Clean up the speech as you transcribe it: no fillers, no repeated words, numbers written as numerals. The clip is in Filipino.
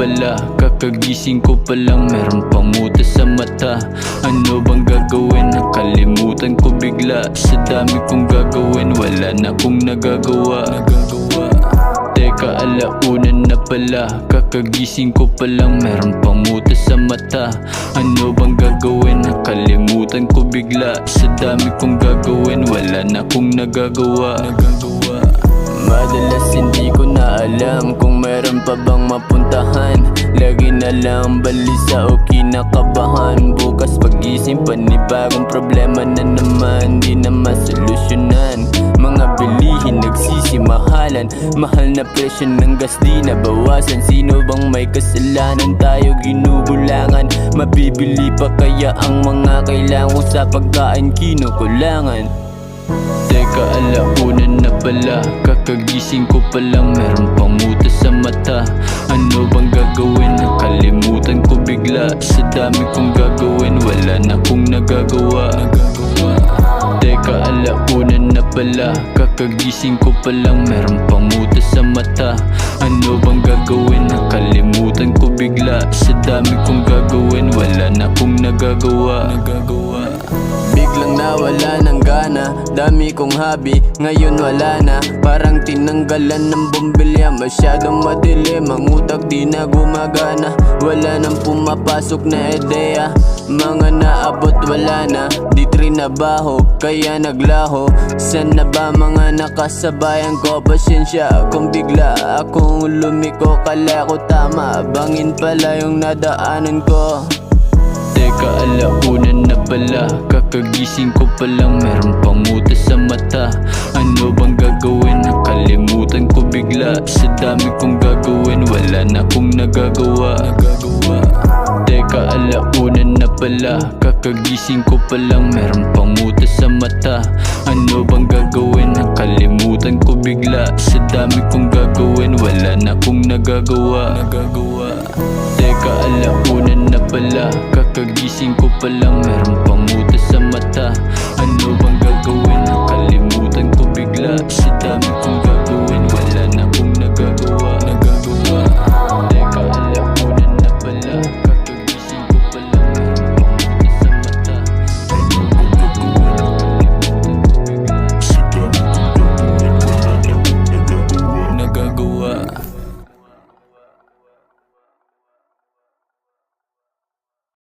pala, kakagising ko palang meron pang muta sa mata. Ano bang gagawin? Nakalimutan ko bigla. Sa dami kong gagawin, wala na kong nagagawa. Teka, alauna na pala, kakagising ko palang meron pang muta sa mata. Ano bang gagawin? Nakalimutan ko bigla. Sa dami kong gagawin, wala na kong nagagawa. Madalas hindi ko na alam kung meron pa bang mapuntahan. Lagi na lang balisa o kinakabahan. Bukas pagising panibagong problema na naman, di na masolusyonan. Mga bilihin nagsisimahalan, mahal na presyo ng gas di nabawasan. Sino bang may kasalanan? Tayo ginugulangan. Mabibili pa kaya ang mga kailangan ko sa pagkain kinukulangan? Teka, alauna na pala, kakagising ko palang meron pang muta sa mata. Ano bang gagawin? Nakalimutan ko bigla. Sa dami kong gagawin, wala na kong nagagawa. Teka, alauna na pala, kakagising ko palang meron pang muta sa mata. Ano bang gagawin? Nakalimutan ko bigla. Sa dami kong gagawin, wala na kong nagagawa. Biglang nawala ng gana, dami kong hobby, ngayon wala na. Parang tinanggalan ng bombilya, masyadong madilim. Ang utak di na gumagana, wala nang pumapasok na ideya. Mga naabot wala na, di trinabaho, kaya naglaho. San na ba mga nakasabayan ko? Pasyensya kung bigla akong lumiko. Kala ko tama, bangin pala yung nadaanan ko. Teka, alauna na pala, kakagising ko palang meron pang muta sa mata. Ano bang gagawin? Nakalimutan ko bigla. Sa dami kong gagawin, wala na kong nagagawa. Teka, alauna na pala, kakagising ko palang meron pang muta sa mata. Ano bang gagawin? Nakalimutan ko bigla. Sa dami kong gagawin, wala na kong nagagawa. Teka, alauna na pala, kakagising ko palang meron pang muta sa mata. Ano bang gagawin? Nakalimutan ko bigla. Sa